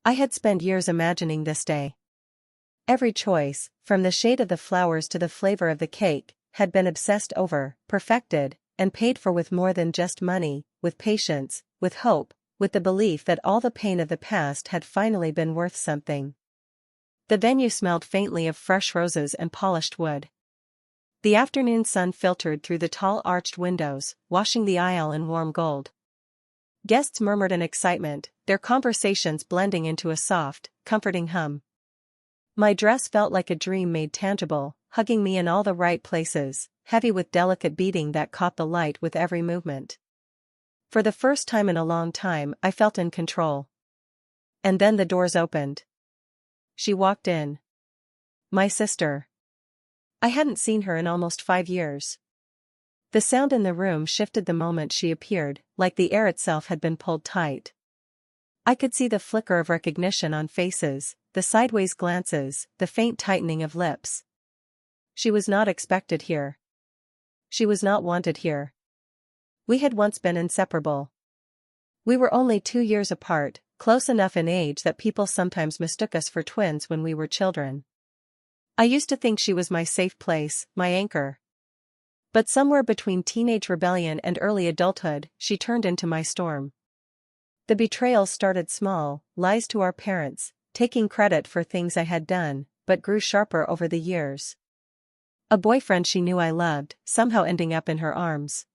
I had spent years imagining this day. Every choice, from the shade of the flowers to the flavor of the cake, had been obsessed over, perfected, and paid for with more than just money, with patience, with hope, with the belief that all the pain of the past had finally been worth something. The venue smelled faintly of fresh roses and polished wood. The afternoon sun filtered through the tall arched windows, washing the aisle in warm gold. Guests murmured in excitement, their conversations blending into a soft, comforting hum. My dress felt like a dream made tangible, hugging me in all the right places, heavy with delicate beading that caught the light with every movement. For the first time in a long time, I felt in control. And then the doors opened. She walked in. My sister. I hadn't seen her in almost 5 years. The sound in the room shifted the moment she appeared, like the air itself had been pulled tight. I could see the flicker of recognition on faces, the sideways glances, the faint tightening of lips. She was not expected here. She was not wanted here. We had once been inseparable. We were only 2 years apart, close enough in age that people sometimes mistook us for twins when we were children. I used to think she was my safe place, my anchor. But somewhere between teenage rebellion and early adulthood, she turned into my storm. The betrayal started small, lies to our parents, taking credit for things I had done, but grew sharper over the years. A boyfriend she knew I loved, somehow ending up in her arms.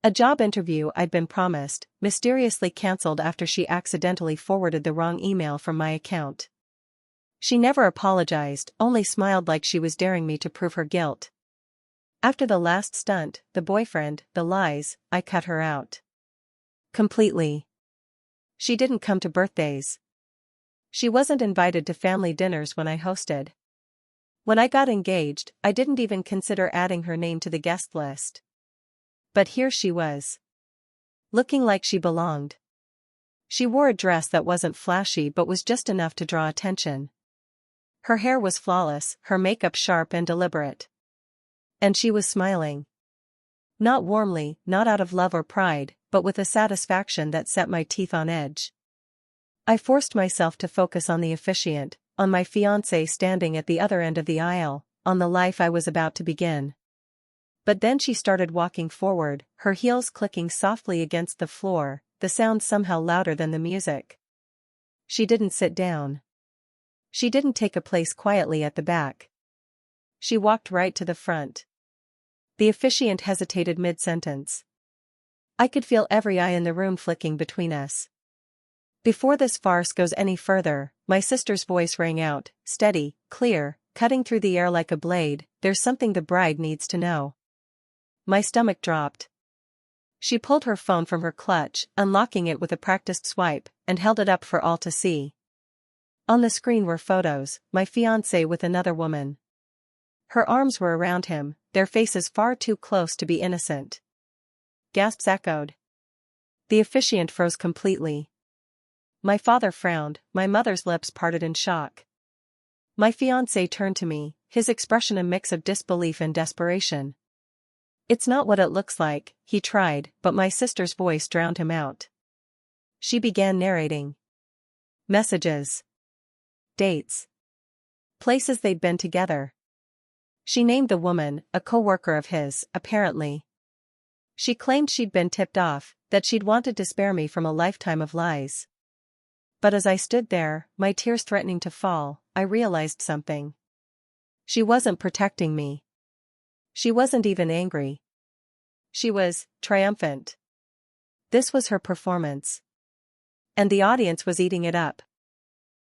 A job interview I'd been promised, mysteriously cancelled after she accidentally forwarded the wrong email from my account. She never apologized, only smiled like she was daring me to prove her guilt. After the last stunt, the boyfriend, the lies, I cut her out. Completely. She didn't come to birthdays. She wasn't invited to family dinners when I hosted. When I got engaged, I didn't even consider adding her name to the guest list. But here she was. Looking like she belonged. She wore a dress that wasn't flashy but was just enough to draw attention. Her hair was flawless, her makeup sharp and deliberate. And she was smiling. Not warmly, not out of love or pride, but with a satisfaction that set my teeth on edge. I forced myself to focus on the officiant, on my fiancé standing at the other end of the aisle, on the life I was about to begin. But then she started walking forward, her heels clicking softly against the floor, the sound somehow louder than the music. She didn't sit down. She didn't take a place quietly at the back. She walked right to the front. The officiant hesitated mid-sentence. I could feel every eye in the room flicking between us. Before this farce goes any further, my sister's voice rang out, steady, clear, cutting through the air like a blade, there's something the bride needs to know. My stomach dropped. She pulled her phone from her clutch, unlocking it with a practiced swipe, and held it up for all to see. On the screen were photos, my fiancé with another woman. Her arms were around him, their faces far too close to be innocent. Gasps echoed. The officiant froze completely. My father frowned, my mother's lips parted in shock. My fiancé turned to me, his expression a mix of disbelief and desperation. It's not what it looks like, he tried, but my sister's voice drowned him out. She began narrating. Messages. Dates. Places they'd been together. She named the woman, a co-worker of his, apparently. She claimed she'd been tipped off, that she'd wanted to spare me from a lifetime of lies. But as I stood there, my tears threatening to fall, I realized something. She wasn't protecting me. She wasn't even angry. She was triumphant. This was her performance. And the audience was eating it up.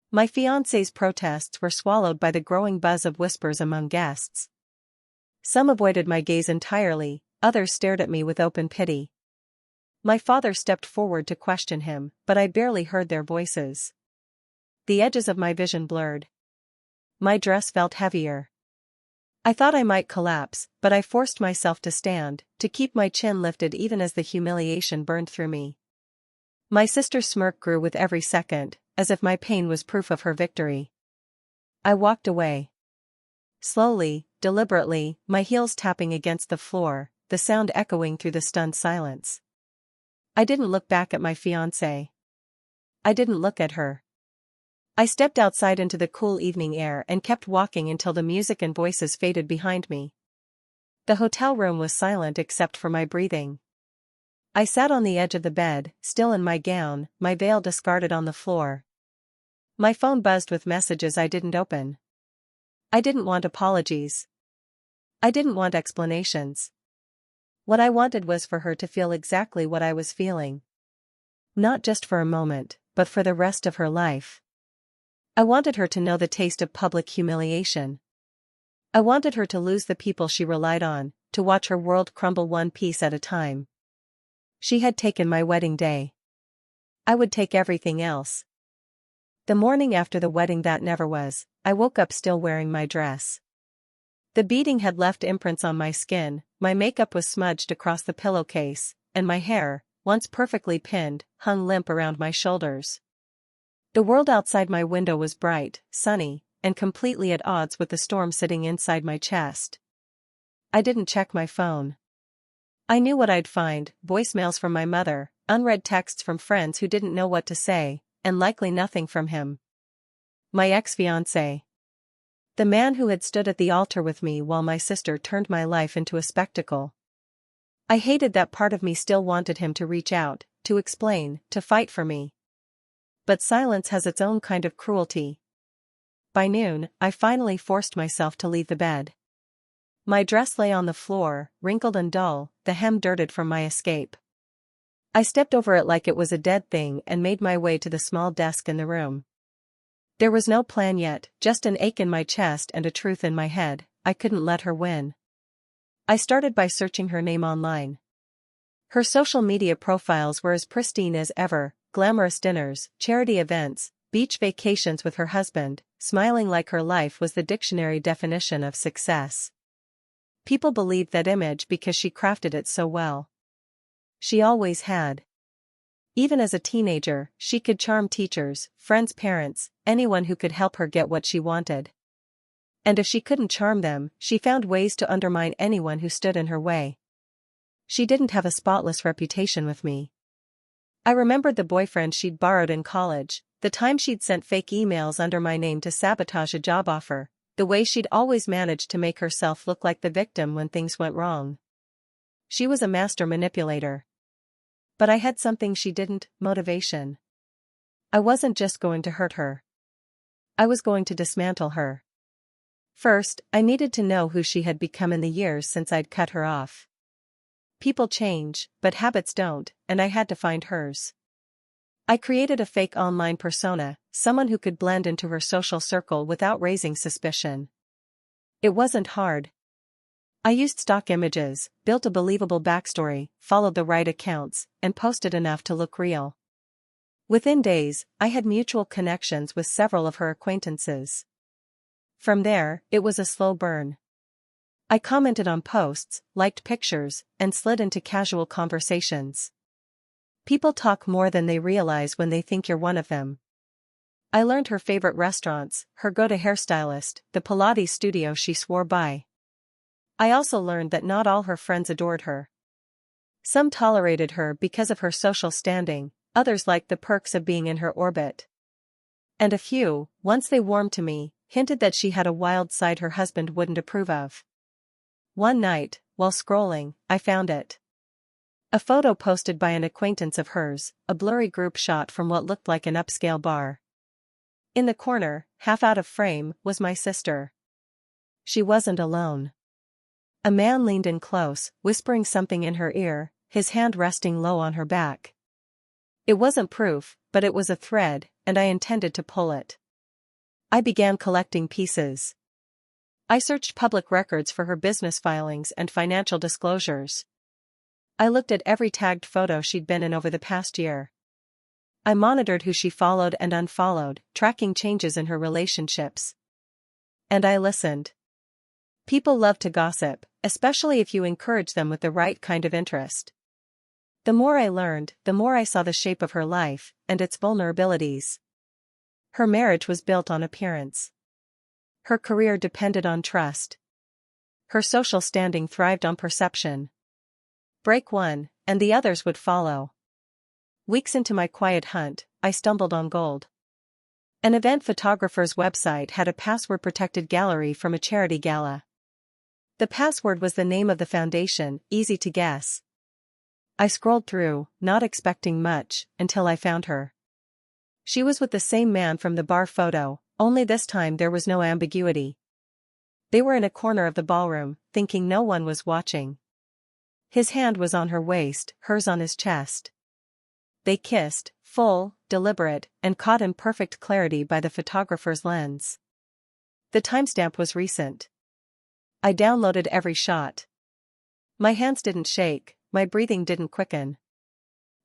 My fiancé's protests were swallowed by the growing buzz of whispers among guests. Some avoided my gaze entirely, others stared at me with open pity. My father stepped forward to question him, but I barely heard their voices. The edges of my vision blurred. My dress felt heavier. I thought I might collapse, but I forced myself to stand, to keep my chin lifted even as the humiliation burned through me. My sister's smirk grew with every second, as if my pain was proof of her victory. I walked away. Slowly, deliberately, my heels tapping against the floor, the sound echoing through the stunned silence. I didn't look back at my fiancé. I didn't look at her. I stepped outside into the cool evening air and kept walking until the music and voices faded behind me. The hotel room was silent except for my breathing. I sat on the edge of the bed, still in my gown, my veil discarded on the floor. My phone buzzed with messages I didn't open. I didn't want apologies. I didn't want explanations. What I wanted was for her to feel exactly what I was feeling. Not just for a moment, but for the rest of her life. I wanted her to know the taste of public humiliation. I wanted her to lose the people she relied on, to watch her world crumble one piece at a time. She had taken my wedding day. I would take everything else. The morning after the wedding that never was, I woke up still wearing my dress. The beating had left imprints on my skin, my makeup was smudged across the pillowcase, and my hair, once perfectly pinned, hung limp around my shoulders. The world outside my window was bright, sunny, and completely at odds with the storm sitting inside my chest. I didn't check my phone. I knew what I'd find: voicemails from my mother, unread texts from friends who didn't know what to say, and likely nothing from him. My ex-fiancé. The man who had stood at the altar with me while my sister turned my life into a spectacle. I hated that part of me still wanted him to reach out, to explain, to fight for me. But silence has its own kind of cruelty. By noon, I finally forced myself to leave the bed. My dress lay on the floor, wrinkled and dull, the hem dirted from my escape. I stepped over it like it was a dead thing and made my way to the small desk in the room. There was no plan yet, just an ache in my chest and a truth in my head: I couldn't let her win. I started by searching her name online. Her social media profiles were as pristine as ever: glamorous dinners, charity events, beach vacations with her husband, smiling like her life was the dictionary definition of success. People believed that image because she crafted it so well. She always had. Even as a teenager, she could charm teachers, friends' parents, anyone who could help her get what she wanted. And if she couldn't charm them, she found ways to undermine anyone who stood in her way. She didn't have a spotless reputation with me. I remembered the boyfriend she'd borrowed in college, the time she'd sent fake emails under my name to sabotage a job offer, the way she'd always managed to make herself look like the victim when things went wrong. She was a master manipulator. But I had something she didn't: motivation. I wasn't just going to hurt her. I was going to dismantle her. First, I needed to know who she had become in the years since I'd cut her off. People change, but habits don't, and I had to find hers. I created a fake online persona, someone who could blend into her social circle without raising suspicion. It wasn't hard. I used stock images, built a believable backstory, followed the right accounts, and posted enough to look real. Within days, I had mutual connections with several of her acquaintances. From there, it was a slow burn. I commented on posts, liked pictures, and slid into casual conversations. People talk more than they realize when they think you're one of them. I learned her favorite restaurants, her go-to hairstylist, the Pilates studio she swore by. I also learned that not all her friends adored her. Some tolerated her because of her social standing, others liked the perks of being in her orbit. And a few, once they warmed to me, hinted that she had a wild side her husband wouldn't approve of. One night, while scrolling, I found it. A photo posted by an acquaintance of hers, a blurry group shot from what looked like an upscale bar. In the corner, half out of frame, was my sister. She wasn't alone. A man leaned in close, whispering something in her ear, his hand resting low on her back. It wasn't proof, but it was a thread, and I intended to pull it. I began collecting pieces. I searched public records for her business filings and financial disclosures. I looked at every tagged photo she'd been in over the past year. I monitored who she followed and unfollowed, tracking changes in her relationships. And I listened. People love to gossip, especially if you encourage them with the right kind of interest. The more I learned, the more I saw the shape of her life, and its vulnerabilities. Her marriage was built on appearance. Her career depended on trust. Her social standing thrived on perception. Break one, and the others would follow. Weeks into my quiet hunt, I stumbled on gold. An event photographer's website had a password-protected gallery from a charity gala. The password was the name of the foundation, easy to guess. I scrolled through, not expecting much, until I found her. She was with the same man from the bar photo, only this time there was no ambiguity. They were in a corner of the ballroom, thinking no one was watching. His hand was on her waist, hers on his chest. They kissed, full, deliberate, and caught in perfect clarity by the photographer's lens. The timestamp was recent. I downloaded every shot. My hands didn't shake, my breathing didn't quicken.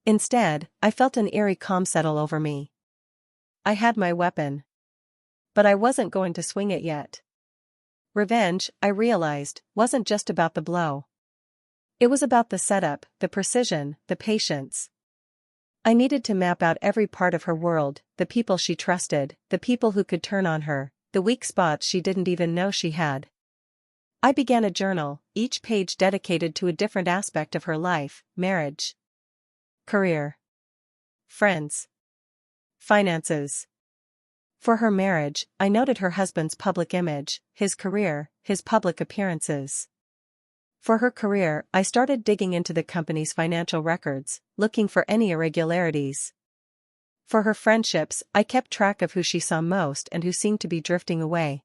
Instead, I felt an eerie calm settle over me. I had my weapon. But I wasn't going to swing it yet. Revenge, I realized, wasn't just about the blow. It was about the setup, the precision, the patience. I needed to map out every part of her world, the people she trusted, the people who could turn on her, the weak spots she didn't even know she had. I began a journal, each page dedicated to a different aspect of her life: marriage, career, friends, finances. For her marriage, I noted her husband's public image, his career, his public appearances. For her career, I started digging into the company's financial records, looking for any irregularities. For her friendships, I kept track of who she saw most and who seemed to be drifting away.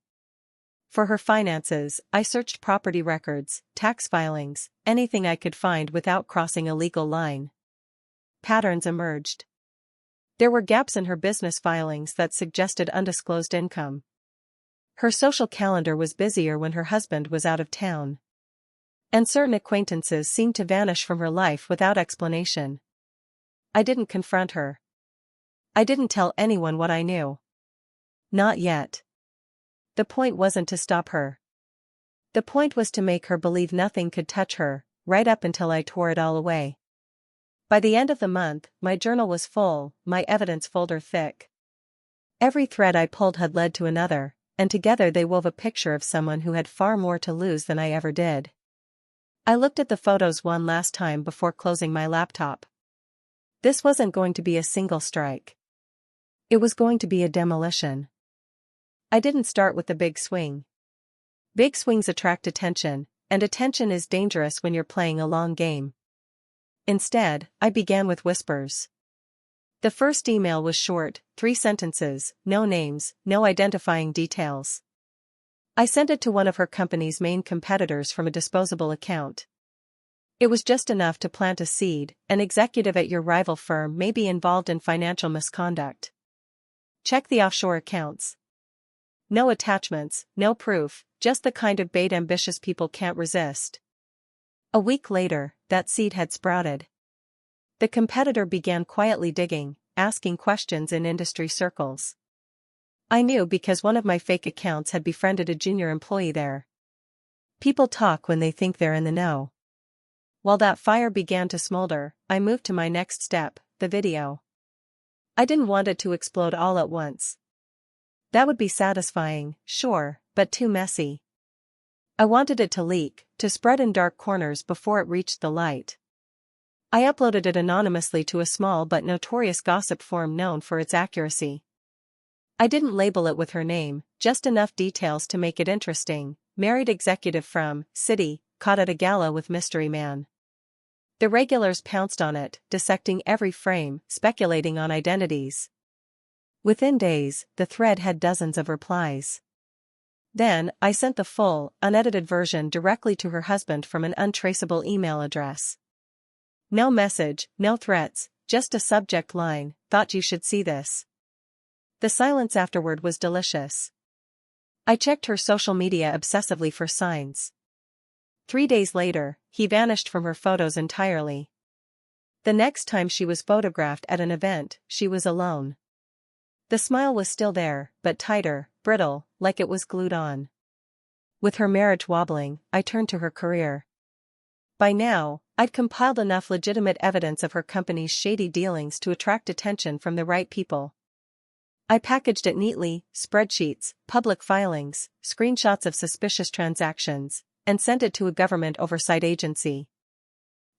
For her finances, I searched property records, tax filings, anything I could find without crossing a legal line. Patterns emerged. There were gaps in her business filings that suggested undisclosed income. Her social calendar was busier when her husband was out of town. And certain acquaintances seemed to vanish from her life without explanation. I didn't confront her. I didn't tell anyone what I knew. Not yet. The point wasn't to stop her. The point was to make her believe nothing could touch her, right up until I tore it all away. By the end of the month, my journal was full, my evidence folder thick. Every thread I pulled had led to another, and together they wove a picture of someone who had far more to lose than I ever did. I looked at the photos one last time before closing my laptop. This wasn't going to be a single strike. It was going to be a demolition. I didn't start with the big swing. Big swings attract attention, and attention is dangerous when you're playing a long game. Instead, I began with whispers. The first email was short, 3 sentences, no names, no identifying details. I sent it to one of her company's main competitors from a disposable account. It was just enough to plant a seed: an executive at your rival firm may be involved in financial misconduct. Check the offshore accounts. No attachments, no proof, just the kind of bait ambitious people can't resist. A week later, that seed had sprouted. The competitor began quietly digging, asking questions in industry circles. I knew because one of my fake accounts had befriended a junior employee there. People talk when they think they're in the know. While that fire began to smolder, I moved to my next step, the video. I didn't want it to explode all at once. That would be satisfying, sure, but too messy. I wanted it to leak, to spread in dark corners before it reached the light. I uploaded it anonymously to a small but notorious gossip forum known for its accuracy. I didn't label it with her name, just enough details to make it interesting: married executive from city, caught at a gala with mystery man. The regulars pounced on it, dissecting every frame, speculating on identities. Within days, the thread had dozens of replies. Then, I sent the full, unedited version directly to her husband from an untraceable email address. No message, no threats, just a subject line: thought you should see this. The silence afterward was delicious. I checked her social media obsessively for signs. 3 days later, he vanished from her photos entirely. The next time she was photographed at an event, she was alone. The smile was still there, but tighter, brittle, like it was glued on. With her marriage wobbling, I turned to her career. By now, I'd compiled enough legitimate evidence of her company's shady dealings to attract attention from the right people. I packaged it neatly: spreadsheets, public filings, screenshots of suspicious transactions, and sent it to a government oversight agency.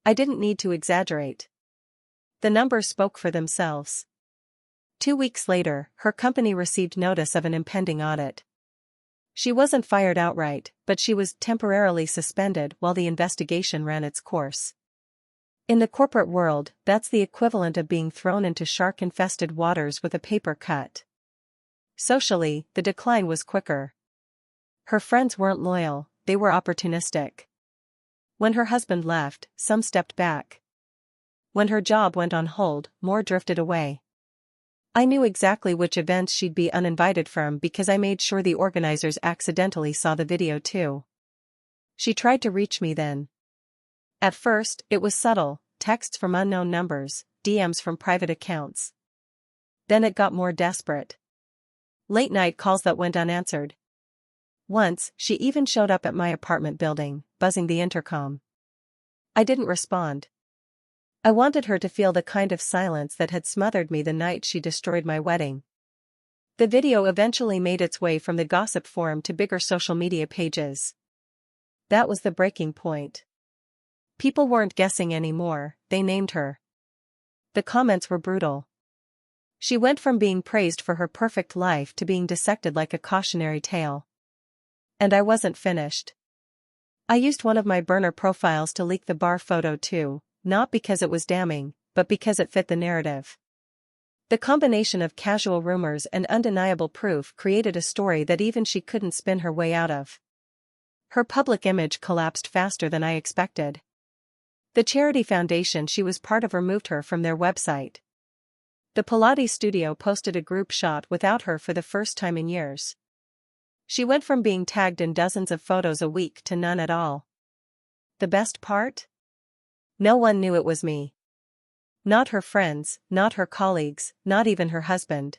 I didn't need to exaggerate. The numbers spoke for themselves. 2 weeks later, her company received notice of an impending audit. She wasn't fired outright, but she was temporarily suspended while the investigation ran its course. In the corporate world, that's the equivalent of being thrown into shark-infested waters with a paper cut. Socially, the decline was quicker. Her friends weren't loyal, they were opportunistic. When her husband left, some stepped back. When her job went on hold, more drifted away. I knew exactly which events she'd be uninvited from because I made sure the organizers accidentally saw the video too. She tried to reach me then. At first, it was subtle, texts from unknown numbers, DMs from private accounts. Then it got more desperate. Late-night calls that went unanswered. Once, she even showed up at my apartment building, buzzing the intercom. I didn't respond. I wanted her to feel the kind of silence that had smothered me the night she destroyed my wedding. The video eventually made its way from the gossip forum to bigger social media pages. That was the breaking point. People weren't guessing anymore, they named her. The comments were brutal. She went from being praised for her perfect life to being dissected like a cautionary tale. And I wasn't finished. I used one of my burner profiles to leak the bar photo too. Not because it was damning, but because it fit the narrative. The combination of casual rumors and undeniable proof created a story that even she couldn't spin her way out of. Her public image collapsed faster than I expected. The charity foundation she was part of removed her from their website. The Pilates studio posted a group shot without her for the first time in years. She went from being tagged in dozens of photos a week to none at all. The best part? No one knew it was me. Not her friends, not her colleagues, not even her husband.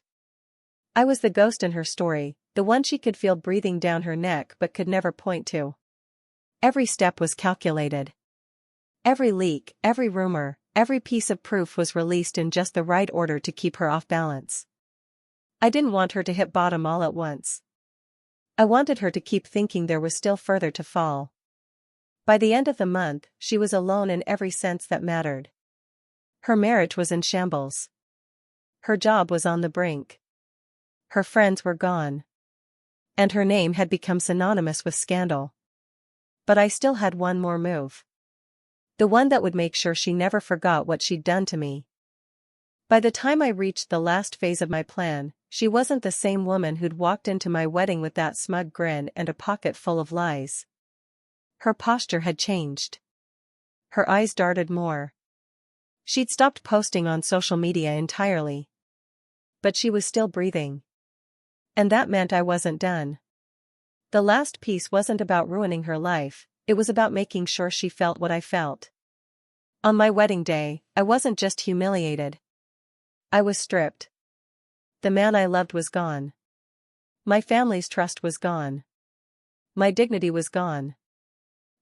I was the ghost in her story, the one she could feel breathing down her neck but could never point to. Every step was calculated. Every leak, every rumor, every piece of proof was released in just the right order to keep her off balance. I didn't want her to hit bottom all at once. I wanted her to keep thinking there was still further to fall. By the end of the month, she was alone in every sense that mattered. Her marriage was in shambles. Her job was on the brink. Her friends were gone. And her name had become synonymous with scandal. But I still had one more move. The one that would make sure she never forgot what she'd done to me. By the time I reached the last phase of my plan, she wasn't the same woman who'd walked into my wedding with that smug grin and a pocket full of lies. Her posture had changed. Her eyes darted more. She'd stopped posting on social media entirely. But she was still breathing. And that meant I wasn't done. The last piece wasn't about ruining her life, it was about making sure she felt what I felt. On my wedding day, I wasn't just humiliated. I was stripped. The man I loved was gone. My family's trust was gone. My dignity was gone.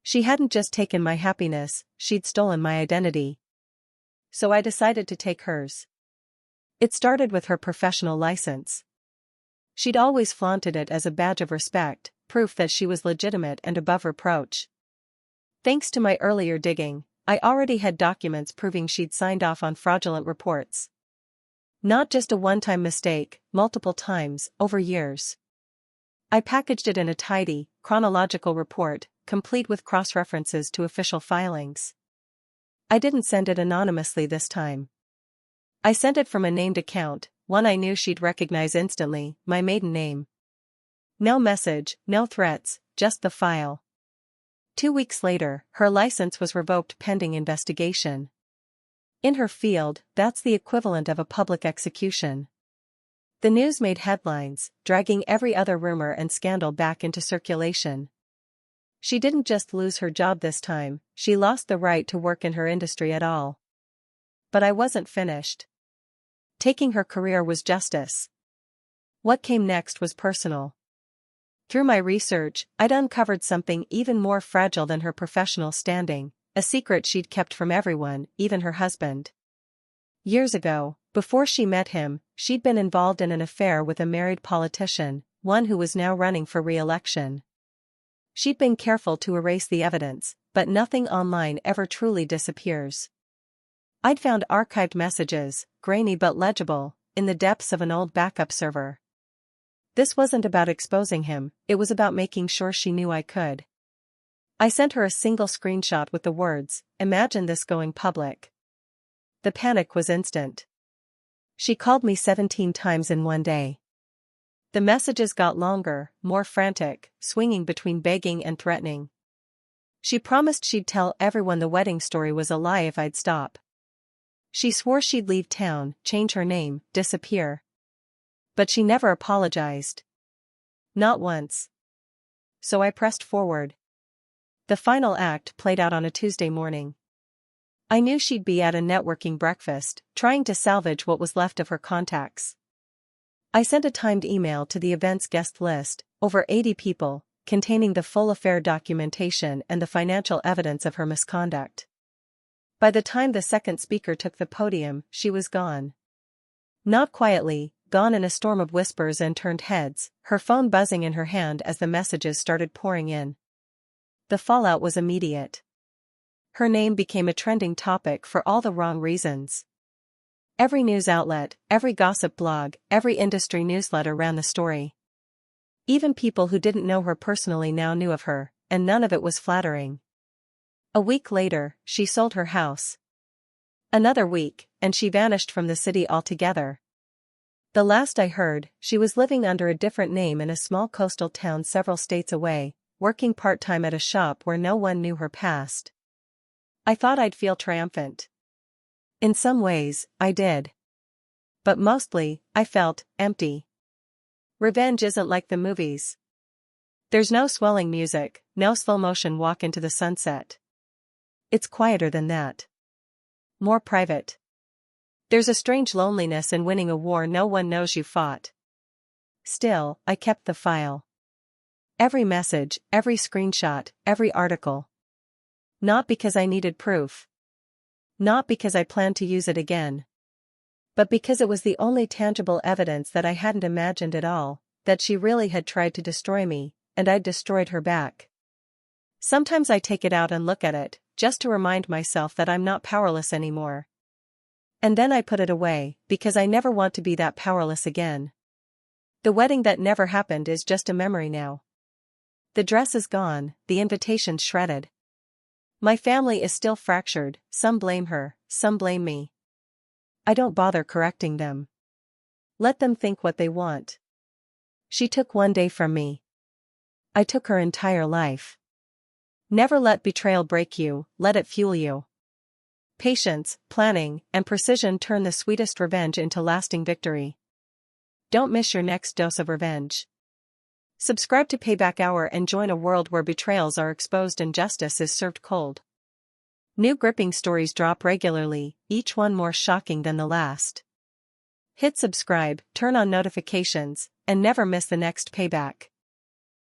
She hadn't just taken my happiness, she'd stolen my identity. So I decided to take hers. It started with her professional license. She'd always flaunted it as a badge of respect, proof that she was legitimate and above reproach. Thanks to my earlier digging, I already had documents proving she'd signed off on fraudulent reports. Not just a one-time mistake, multiple times, over years. I packaged it in a tidy, chronological report, complete with cross-references to official filings. I didn't send it anonymously this time. I sent it from a named account, one I knew she'd recognize instantly, my maiden name. No message, no threats, just the file. 2 weeks later, her license was revoked pending investigation. In her field, that's the equivalent of a public execution. The news made headlines, dragging every other rumor and scandal back into circulation. She didn't just lose her job this time, she lost the right to work in her industry at all. But I wasn't finished. Taking her career was justice. What came next was personal. Through my research, I'd uncovered something even more fragile than her professional standing, a secret she'd kept from everyone, even her husband. Years ago, before she met him, she'd been involved in an affair with a married politician, one who was now running for re-election. She'd been careful to erase the evidence, but nothing online ever truly disappears. I'd found archived messages, grainy but legible, in the depths of an old backup server. This wasn't about exposing him, it was about making sure she knew I could. I sent her a single screenshot with the words, "Imagine this going public." The panic was instant. She called me 17 times in one day. The messages got longer, more frantic, swinging between begging and threatening. She promised she'd tell everyone the wedding story was a lie if I'd stop. She swore she'd leave town, change her name, disappear. But she never apologized. Not once. So I pressed forward. The final act played out on a Tuesday morning. I knew she'd be at a networking breakfast, trying to salvage what was left of her contacts. I sent a timed email to the event's guest list, over 80 people, containing the full affair documentation and the financial evidence of her misconduct. By the time the second speaker took the podium, she was gone. Not quietly, gone in a storm of whispers and turned heads, her phone buzzing in her hand as the messages started pouring in. The fallout was immediate. Her name became a trending topic for all the wrong reasons. Every news outlet, every gossip blog, every industry newsletter ran the story. Even people who didn't know her personally now knew of her, and none of it was flattering. A week later, she sold her house. Another week, and she vanished from the city altogether. The last I heard, she was living under a different name in a small coastal town several states away, working part-time at a shop where no one knew her past. I thought I'd feel triumphant. In some ways, I did. But mostly, I felt empty. Revenge isn't like the movies. There's no swelling music, no slow-motion walk into the sunset. It's quieter than that. More private. There's a strange loneliness in winning a war no one knows you fought. Still, I kept the file. Every message, every screenshot, every article. Not because I needed proof. Not because I planned to use it again. But because it was the only tangible evidence that I hadn't imagined at all, that she really had tried to destroy me, and I'd destroyed her back. Sometimes I take it out and look at it, just to remind myself that I'm not powerless anymore. And then I put it away, because I never want to be that powerless again. The wedding that never happened is just a memory now. The dress is gone, the invitation's shredded. My family is still fractured, some blame her, some blame me. I don't bother correcting them. Let them think what they want. She took one day from me. I took her entire life. Never let betrayal break you, let it fuel you. Patience, planning, and precision turn the sweetest revenge into lasting victory. Don't miss your next dose of revenge. Subscribe to Payback Hour and join a world where betrayals are exposed and justice is served cold. New gripping stories drop regularly, each one more shocking than the last. Hit subscribe, turn on notifications, and never miss the next Payback.